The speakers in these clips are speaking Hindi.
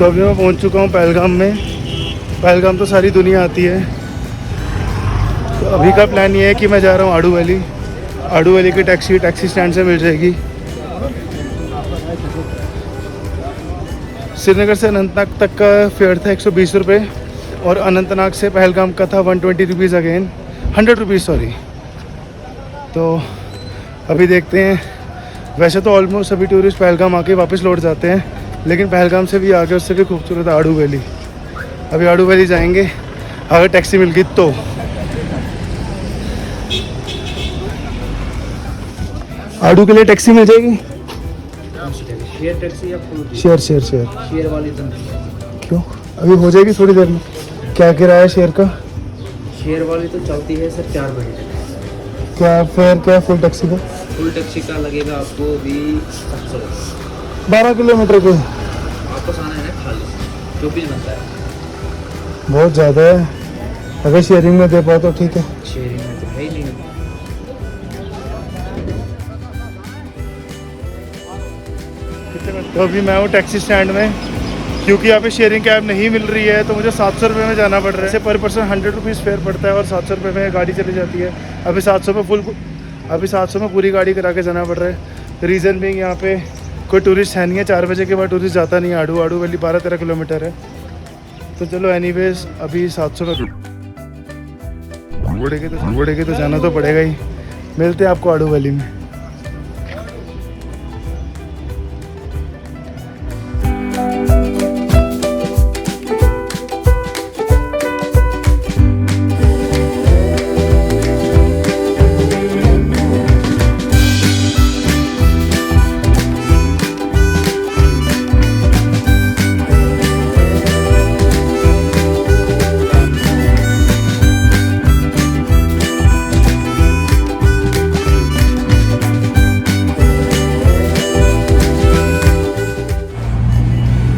तो अभी मैं पहुंच चुका हूं पहलगाम में। पहलगाम तो सारी दुनिया आती है। तो अभी का प्लान ये है कि मैं जा रहा हूं आडू वैली। आडू वैली की टैक्सी स्टैंड से मिल जाएगी। श्रीनगर से अनंतनाग तक का फेयर था 120 रुपये और अनंतनाग से पहलगाम का था 120 रुपीज़ अगेन, 100 रुपीज़ सॉरी। तो अभी देखते हैं। वैसे तो ऑलमोस्ट सभी टूरिस्ट पहलगाम आके वापस लौट जाते हैं, लेकिन पहलगाम से भी आगे उससे भी खूबसूरत है आडू वैली। अभी आडू वैली जाएंगे अगर टैक्सी मिल गई तो। आडू के लिए टैक्सी मिल जाएगी? शेयर टैक्सी या फुल? शेयर वाली तो क्यों? अभी हो जाएगी थोड़ी देर में। क्या किराया शेयर का? शेयर वाली तो चलती है सर 4 बजे। क्या फेयर क्या फुल टैक्सी का? फुल टैक्सी का लगेगा आपको भी 700। 12 किलोमीटर के वापस आना है ना खाली 24 बनता है। बहुत ज़्यादा है। अगर शेयरिंग में दे पाओ तो ठीक है। शेयरिंग में तो है ही नहीं। तो अभी मैं हूँ टैक्सी स्टैंड में, क्योंकि यहाँ पे शेयरिंग कैब नहीं मिल रही है तो मुझे 700 रुपये में जाना पड़ रहा है। ऐसे पर पर्सन 100 रुपीज़ फेयर पड़ता है और 700 रुपये में गाड़ी चली जाती है। अभी 700 में पूरी गाड़ी करा के जाना पड़ रहा है। रीज़न भी यहाँ पे कोई टूरिस्ट है नहीं है। 4 बजे के बाद टूरिस्ट जाता नहीं है। आडू वैली 12-13 किलोमीटर है। तो चलो एनीवेज अभी 700 में घुड़ेगे तो जाना तो पड़ेगा ही। मिलते हैं आपको आडू वैली में।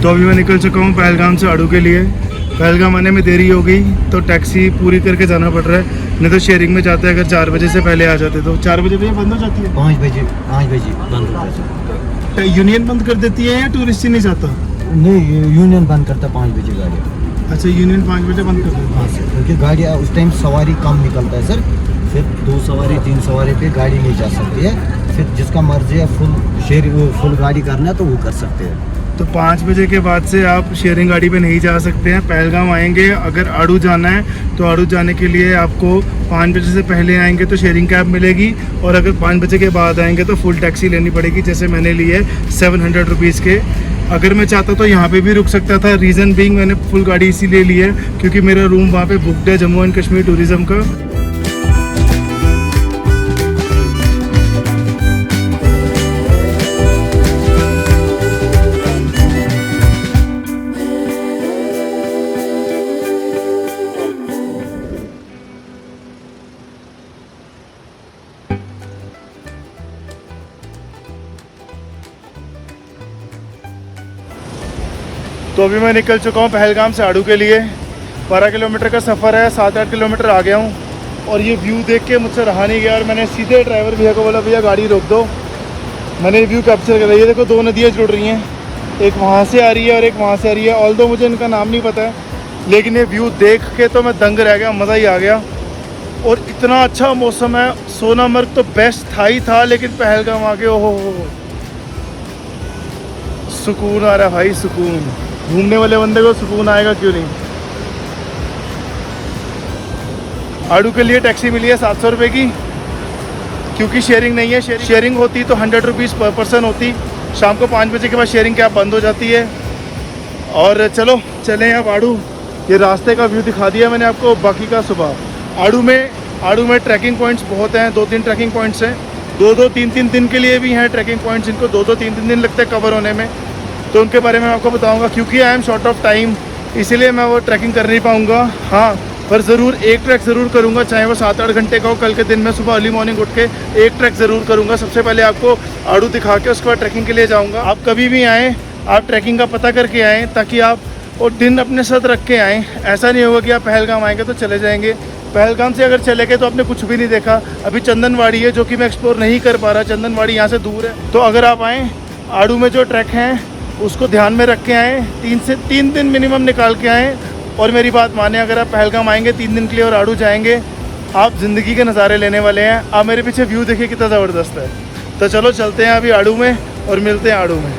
तो अभी मैं निकल चुका हूँ पहलगाम से आडू के लिए। पहलगाम आने में देरी हो गई तो टैक्सी पूरी करके जाना पड़ रहा है, नहीं तो शेयरिंग में जाते हैं। अगर 4 बजे से पहले आ जाते तो 4 बजे भैया बंद हो जाती है। 5 बजे बंद हो जाती है। यूनियन बंद कर देती है या टूरिस्ट ही नहीं जाता? नहीं, यूनियन बंद करता 5 बजे गाड़ी। अच्छा, यूनियन 5 बजे बंद कर देती है। हाँ सर, क्योंकि गाड़ी उस टाइम सवारी कम निकलता है सर। फिर 2 सवारी 3 सवारी पे गाड़ी नहीं जा सकती है। फिर जिसका मर्जी है फुल गाड़ी करना है तो वो कर सकते हैं। तो 5 बजे के बाद से आप शेयरिंग गाड़ी पे नहीं जा सकते हैं। पहलगाम आएंगे अगर आडू जाना है तो आडू जाने के लिए आपको 5 बजे से पहले आएंगे तो शेयरिंग कैब मिलेगी, और अगर 5 बजे के बाद आएंगे तो फुल टैक्सी लेनी पड़ेगी, जैसे मैंने ली है 700 रुपीज़ के। अगर मैं चाहता तो यहाँ पे भी रुक सकता था। रीज़न बीइंग मैंने फुल गाड़ी इसीलिए ली है क्योंकि मेरा रूम वहाँ पे बुकड है जम्मू एंड कश्मीर टूरिज़्म का। तो अभी मैं निकल चुका हूँ पहलगाम से आडू के लिए। 12 किलोमीटर का सफ़र है। 7-8 किलोमीटर आ गया हूँ और ये व्यू देख के मुझसे रहा नहीं गया और मैंने सीधे ड्राइवर भैया को बोला, भैया गाड़ी रोक दो, मैंने व्यू कैप्चर कर लिया। देखो 2 नदियाँ जुड़ रही हैं, एक वहाँ से आ रही है और एक वहाँ से आ रही है। ऑल्दो मुझे इनका नाम नहीं पता है, लेकिन ये व्यू देख के तो मैं दंग रह गया, मज़ा ही आ गया। और इतना अच्छा मौसम है। सोनामर्ग तो बेस्ट था ही था, लेकिन पहलगाम आके ओहो सुकून आ रहा है भाई, सुकून। घूमने वाले बंदे को सुकून आएगा क्यों नहीं। आडू के लिए टैक्सी मिली है 700 रुपये की, क्योंकि शेयरिंग नहीं है। शेयरिंग होती तो 100 रुपीज़ पर पर्सन होती। शाम को 5 बजे के बाद शेयरिंग कैब बंद हो जाती है। और चलो चलें अब आडू। ये रास्ते का व्यू दिखा दिया मैंने आपको, बाकी का सुबह। आडू में ट्रैकिंग पॉइंट्स बहुत हैं, 2-3 ट्रैकिंग पॉइंट्स हैं। 2-2, 3-3 दिन के लिए भी हैं ट्रैकिंग पॉइंट्स, जिनको 2-2, 3-3 दिन लगते हैं कवर होने में। तो उनके बारे में आपको बताऊंगा, क्योंकि I am short of time, इसीलिए मैं वो ट्रैकिंग कर नहीं पाऊंगा। हाँ, पर ज़रूर एक ट्रैक ज़रूर करूंगा, चाहे वो 7-8 घंटे का हो। कल के दिन में सुबह अर्ली मॉर्निंग उठ के एक ट्रैक ज़रूर करूंगा। सबसे पहले आपको आडू दिखा के उसके बाद ट्रैकिंग के लिए जाऊँगा। आप कभी भी आएँ, आप ट्रैकिंग का पता करके आएँ, ताकि आप वो दिन अपने साथ रख के आएँ। ऐसा नहीं होगा कि आप पहलगाम आएँगे तो चले जाएँगे। पहलगाम से अगर चले गए तो आपने कुछ भी नहीं देखा। अभी चंदनवाड़ी है जो कि मैं एक्सप्लोर नहीं कर पा रहा। चंदनवाड़ी यहाँ से दूर है। तो अगर आप आएँ, आडू में जो ट्रैक हैं उसको ध्यान में रख के आएँ, 3 दिन मिनिमम निकाल के आएँ। और मेरी बात माने, अगर आप पहलगाम आएंगे 3 दिन के लिए और आड़ू जाएंगे, आप ज़िंदगी के नज़ारे लेने वाले हैं। आप मेरे पीछे व्यू देखिए कितना ज़बरदस्त है। तो चलो चलते हैं अभी आड़ू में और मिलते हैं आड़ू में।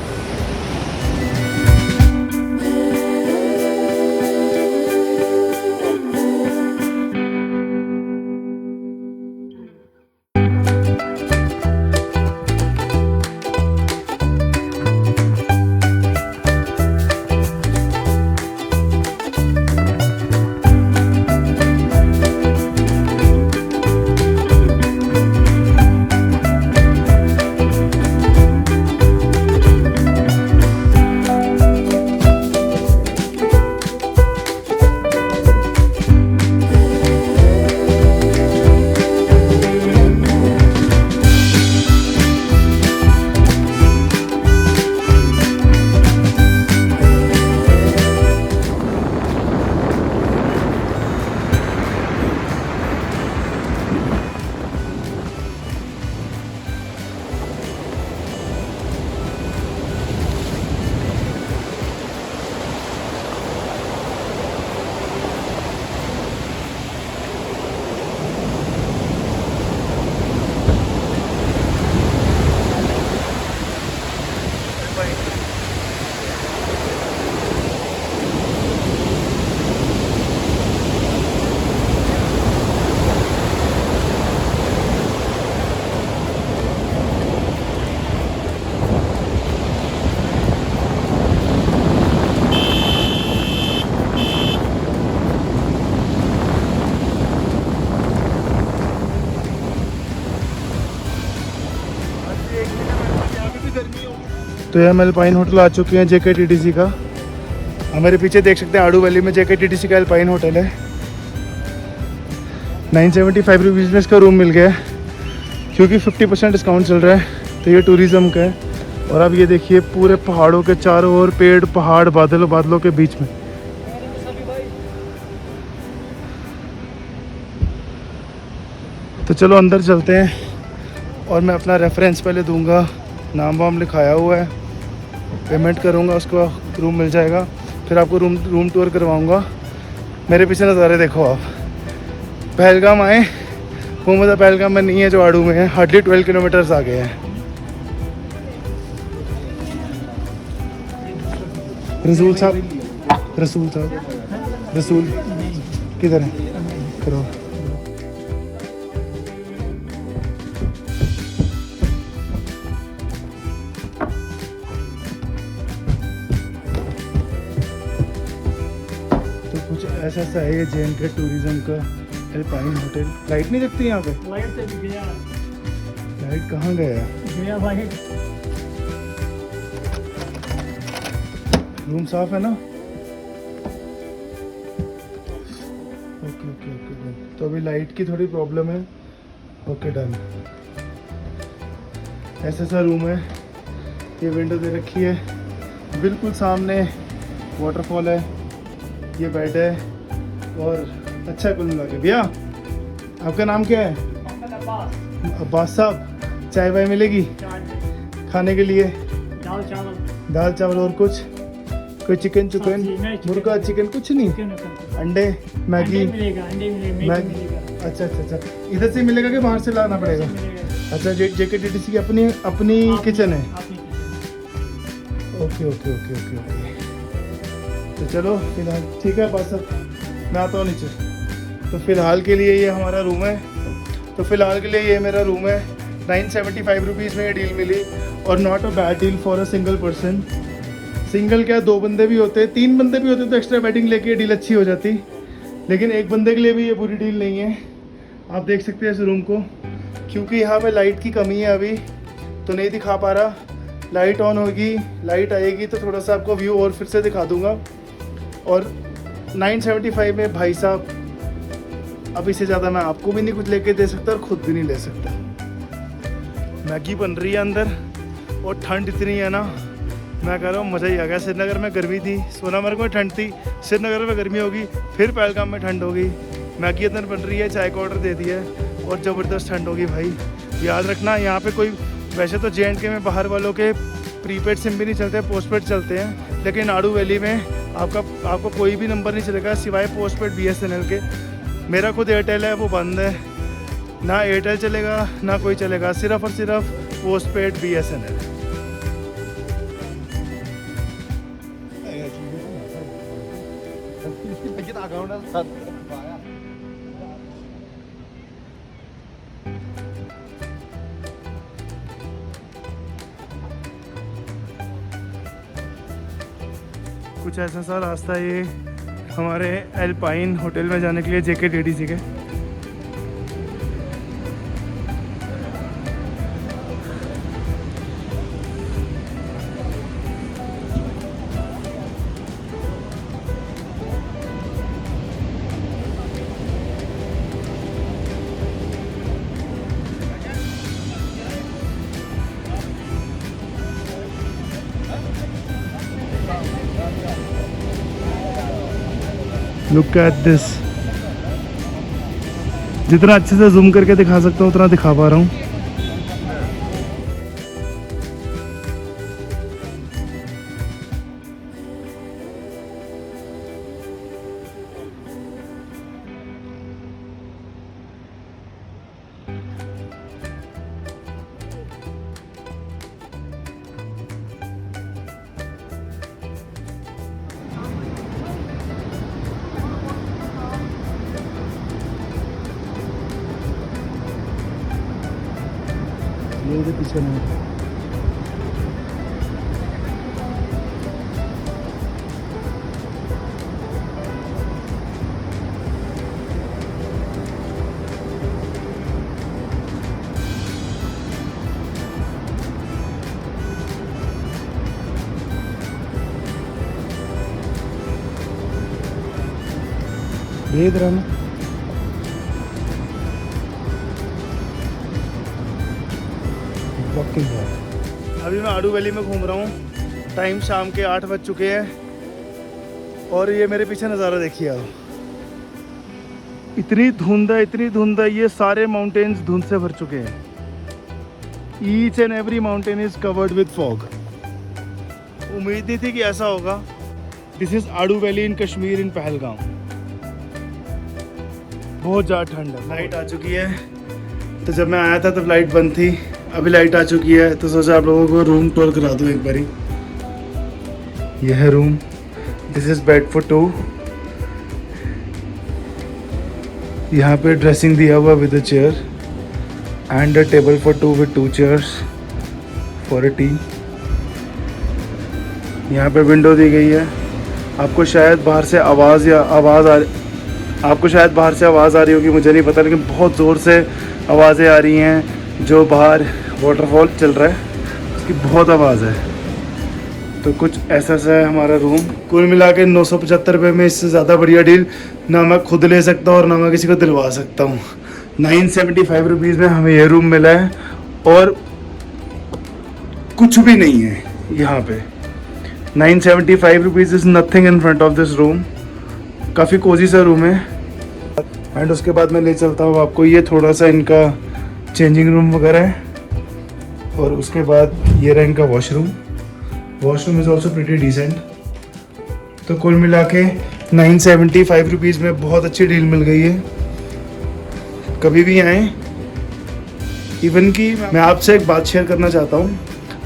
तो यहाँ हम अल्पाइन होटल आ चुके हैं, JKTTC का। हमारे पीछे देख सकते हैं आड़ू वैली में JKTTC का अल्पाइन होटल है। 975 रुपीज़ में इसका रूम मिल गया है, क्योंकि 50% डिस्काउंट चल रहा है। तो ये टूरिज़्म का है। और अब ये देखिए पूरे पहाड़ों के चारों ओर पेड़, पहाड़, बादलों के बीच में। तो चलो अंदर चलते हैं और मैं अपना रेफरेंस पहले दूंगा। नाम वाम लिखाया हुआ है, पेमेंट करूंगा, उसको रूम मिल जाएगा। फिर आपको रूम टूर करवाऊंगा। मेरे पीछे नज़ारे देखो आप। पहलगाम आए, वो मतलब पहलगाम में नहीं है जो आड़ू में है। हार्डली 12 किलोमीटर्स आगे है। रसूल साहब रसूल किधर है? करो। कुछ ऐसा है ये JNK टूरिज्म का अल्पाइन होटल। लाइट नहीं दिखती यहाँ पे? लाइट से भी गया। लाइट कहाँ गया? गया भाई। रूम साफ है ना? ओके। तो अभी लाइट की थोड़ी प्रॉब्लम है। Okay done. ऐसा रूम है। ये विंडो दे रखी है, बिल्कुल सामने वाटरफॉल है। ये बेड है और अच्छा है कुल मिला के। भैया आपका नाम क्या है? अब्बास साहब। चाय वाय मिलेगी खाने के लिए? दाल चावल और कुछ? कोई चिकन मुर्गा चिकन कुछ नहीं? अंडे मैगी? मैगी। अच्छा। इधर से मिलेगा कि बाहर से लाना पड़ेगा? अच्छा, JKTTC की अपनी किचन है। ओके। तो चलो फिलहाल ठीक है बस, मैं आता हूँ नीचे। तो फ़िलहाल के लिए ये हमारा रूम है। तो फ़िलहाल के लिए ये मेरा रूम है। 975 रुपीज़ में ये डील मिली और not a bad deal for a single person. Single क्या, 2 बंदे भी होते, 3 बंदे भी होते तो एक्स्ट्रा बेडिंग लेके ये डील अच्छी हो जाती। लेकिन एक बंदे के लिए भी ये पूरी डील नहीं है। आप देख सकते हैं इस रूम को, क्योंकि यहाँ पे लाइट की कमी है अभी तो नहीं दिखा पा रहा। लाइट ऑन होगी, लाइट आएगी तो थोड़ा सा आपको व्यू और फिर से दिखा दूँगा। और 975 में भाई साहब, अब इससे ज़्यादा मैं आपको भी नहीं कुछ लेके दे सकता और ख़ुद भी नहीं ले सकता। मैगी बन रही है अंदर और ठंड इतनी है ना, मैं कह रहा हूँ मज़ा ही आ गया। श्रीनगर में गर्मी थी, सोनामर्ग में ठंड थी, श्रीनगर में गर्मी होगी, फिर पहलगाम में ठंड होगी। मैगी अंदर बन रही है, चाय का ऑर्डर दे दिया है और ज़बरदस्त ठंड होगी भाई। याद रखना यहाँ पे कोई, वैसे तो JNK में बाहर वालों के प्रीपेड सिम भी नहीं चलते, पोस्टपेड चलते हैं। लेकिन आड़ू वैली में आपको कोई भी नंबर नहीं चलेगा सिवाय पोस्टपेड BSNL के। मेरा खुद एयरटेल है, वो बंद है, ना एयरटेल चलेगा ना कोई चलेगा, सिर्फ और सिर्फ पोस्टपेड BSNL। कुछ ऐसा सा रास्ता ये हमारे एल्पाइन होटल में जाने के लिए JKTDC के। Look at this. जितना अच्छे से जूम करके दिखा सकता हूँ उतना दिखा पा रहा हूँ। ये इधर पीछे नहीं। ये इधर आना। अभी मैं आड़ू वैली में घूम रहा हूँ। टाइम शाम के 8 बज चुके हैं और ये मेरे पीछे नज़ारा देखिए आप। इतनी धुंध है, ये सारे माउंटेन्स धुंध से भर चुके हैं। Each and every mountain is covered with fog. उम्मीद नहीं थी कि ऐसा होगा। दिस इज आड़ू वैली इन कश्मीर इन पहलगाम। बहुत ज़्यादा ठंड है। लाइट आ चुकी है, तो जब मैं आया था तब लाइट बंद थी, अभी लाइट आ चुकी है, तो सोचा आप लोगों को रूम टूर करा दूँ एक बारी। यह है room. This is bed for 2। यहाँ पे ड्रेसिंग दिया हुआ with a chair and a table for 2 with 2 chairs for a T. यहाँ पे विंडो दी गई है। आपको शायद बाहर से आवाज़ आ रही होगी, मुझे नहीं पता, लेकिन बहुत ज़ोर से आवाज़ें आ रही हैं। जो बाहर वाटरफॉल चल रहा है उसकी बहुत आवाज़ है। तो कुछ ऐसा सा है हमारा रूम। कुल मिला के 975 रुपये में इससे ज़्यादा बढ़िया डील ना मैं खुद ले सकता हूँ और ना मैं किसी को दिलवा सकता हूँ। 975 रुपीज़ में हमें ये रूम मिला है और कुछ भी नहीं है यहाँ पे। 975 rupees is nothing in front of this room. काफ़ी कोजी सा रूम है। एंड उसके बाद मैं ले चलता हूँ आपको, ये थोड़ा सा इनका चेंजिंग रूम वगैरह है। और उसके बाद ये रहा इनका washroom. Washroom is also pretty decent. तो कुल मिला के 975 रुपीज़ में बहुत अच्छी डील मिल गई है। कभी भी आएँ। इवन कि मैं आपसे एक बात शेयर करना चाहता हूँ,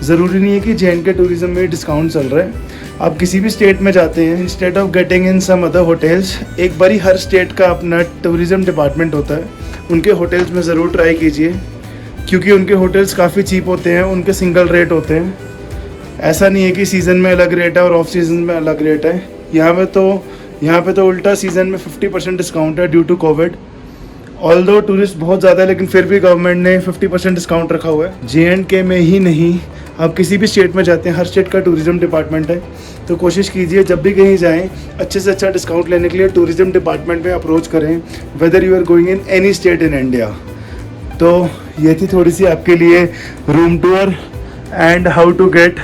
ज़रूरी नहीं है कि JNK टूरिज़्म में डिस्काउंट चल रहा है। आप किसी भी स्टेट में जाते हैं, instead of getting in some other hotels, एक बारी हर स्टेट का अपना टूरिज़्म डिपार्टमेंट होता है, उनके होटल्स में ज़रूर ट्राई कीजिए, क्योंकि उनके होटल्स काफ़ी चीप होते हैं, उनके सिंगल रेट होते हैं। ऐसा नहीं है कि सीज़न में अलग रेट है और ऑफ सीज़न में अलग रेट है। यहाँ पे तो उल्टा सीज़न में 50% डिस्काउंट है due to Covid. Although tourist बहुत ज़्यादा है, लेकिन फिर भी गवर्नमेंट ने 50% डिस्काउंट रखा हुआ है। JNK में ही नहीं, आप किसी भी स्टेट में जाते हैं, हर स्टेट का टूरिज़्म डिपार्टमेंट है। तो कोशिश कीजिए जब भी कहीं जाएं, अच्छे से अच्छा डिस्काउंट लेने के लिए टूरिज़्म डिपार्टमेंट में अप्रोच करें, whether you are going in any state in India. तो ये थी थोड़ी सी आपके लिए room tour and how to get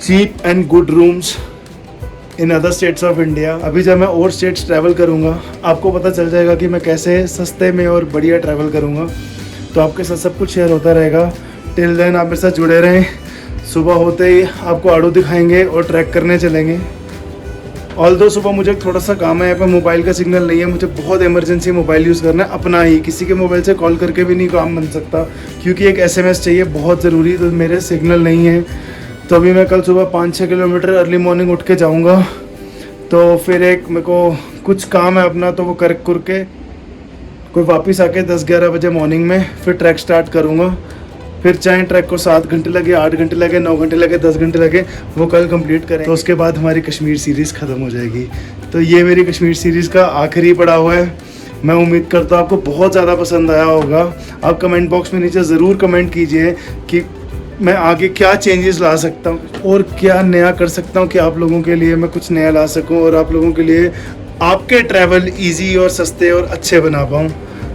cheap and good rooms in other states of India. अभी जब मैं और स्टेट्स ट्रैवल करूँगा, आपको पता चल जाएगा कि मैं कैसे सस्ते में और बढ़िया ट्रैवल करूँगा। तो आपके साथ सब कुछ शेयर होता रहेगा। टिल देन आप मेरे साथ जुड़े रहें। सुबह होते ही आपको आड़ू दिखाएंगे और ट्रैक करने चलेंगे। ऑल्दो सुबह मुझे थोड़ा सा काम है, यहाँ पे मोबाइल का सिग्नल नहीं है, मुझे बहुत इमरजेंसी मोबाइल यूज़ करना है अपना ही, किसी के मोबाइल से कॉल करके भी नहीं काम बन सकता क्योंकि एक SMS चाहिए बहुत ज़रूरी, तो मेरे सिग्नल नहीं है। तो अभी मैं कल सुबह 5-6 किलोमीटर अर्ली मॉर्निंग उठ के जाऊँगा, तो फिर एक मेरे को कुछ काम है अपना, तो वो कर के कोई वापस आके 10-11 बजे मॉर्निंग में फिर ट्रैक स्टार्ट करूँगा। फिर चाहे ट्रैक को 7 घंटे लगे, 8 घंटे लगे, 9 घंटे लगे, 10 घंटे लगे, वो कल कंप्लीट करें, तो उसके बाद हमारी कश्मीर सीरीज़ ख़त्म हो जाएगी। तो ये मेरी कश्मीर सीरीज़ का आखिरी पड़ाव है। मैं उम्मीद करता हूँ आपको बहुत ज़्यादा पसंद आया होगा। आप कमेंट बॉक्स में नीचे ज़रूर कमेंट कीजिए कि मैं आगे क्या चेंजेस ला सकता हूँ और क्या नया कर सकता हूँ कि आप लोगों के लिए मैं कुछ नया ला सकूँ और आप लोगों के लिए आपके ट्रैवल ईजी और सस्ते और अच्छे बना पाऊँ।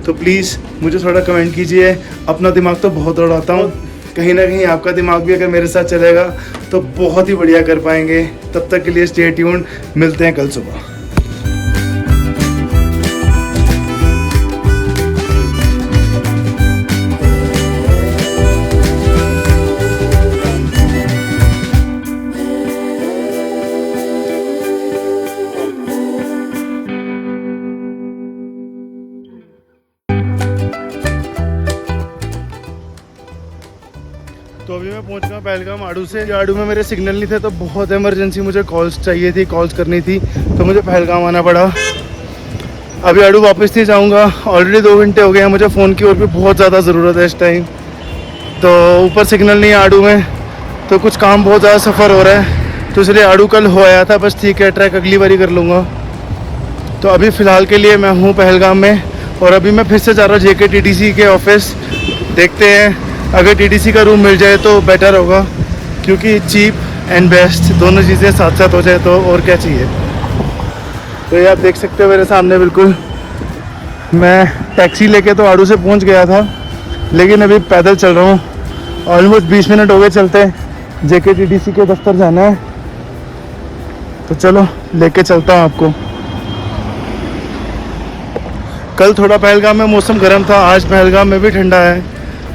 तो प्लीज़ मुझे थोड़ा कमेंट कीजिए। अपना दिमाग तो बहुत दौड़ाता हूँ, कहीं ना कहीं आपका दिमाग भी अगर मेरे साथ चलेगा तो बहुत ही बढ़िया कर पाएंगे। तब तक के लिए स्टे ट्यून्ड, मिलते हैं कल सुबह। तो अभी मैं पहुंच गया पहलगाम आड़ू से। आड़ू में मेरे सिग्नल नहीं थे तो बहुत इमरजेंसी मुझे कॉल्स चाहिए थी, कॉल्स करनी थी, तो मुझे पहलगाम आना पड़ा। अभी आड़ू वापस नहीं जाऊंगा, ऑलरेडी 2 घंटे हो गए हैं, मुझे फ़ोन की और भी बहुत ज़्यादा ज़रूरत है इस टाइम। तो ऊपर सिग्नल नहीं है आड़ू में, तो कुछ काम बहुत ज़्यादा सफ़र हो रहा है, तो इसलिए आड़ू कल हो आया था। बस ठीक है, ट्रैक अगली बारी कर लूँगा। तो अभी फ़िलहाल के लिए मैं हूँ पहलगाम में, और अभी मैं फिर से जा रहा हूँ JKTTC के ऑफिस। देखते हैं अगर TTC का रूम मिल जाए तो बेटर होगा, क्योंकि चीप एंड बेस्ट दोनों चीज़ें साथ साथ हो जाए तो और क्या चाहिए। तो ये आप देख सकते हो मेरे सामने बिल्कुल, मैं टैक्सी लेके तो आड़ू से पहुंच गया था, लेकिन अभी पैदल चल रहा हूँ। ऑलमोस्ट 20 मिनट हो गए चलते। JKTTC के दफ्तर जाना है, तो चलो लेके चलता हूँ आपको। कल थोड़ा पहलगाम में मौसम गर्म था, आज पहलगाम में भी ठंडा है।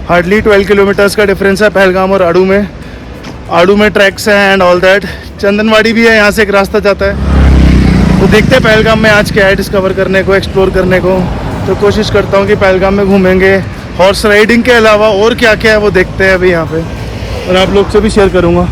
हार्डली 12 किलोमीटर्स का डिफरेंस है पहलगाम और आड़ू में। आड़ू में ट्रैक्स हैं एंड ऑल दैट। चंदनवाड़ी भी है, यहाँ से एक रास्ता जाता है। तो देखते हैं पहलगाम में आज क्या है डिस्कवर करने को, एक्सप्लोर करने को। तो कोशिश करता हूँ कि पहलगाम में घूमेंगे, हॉर्स राइडिंग के अलावा और क्या क्या है वो देखते हैं अभी यहाँ पे, और आप लोग से भी शेयर करूँगा।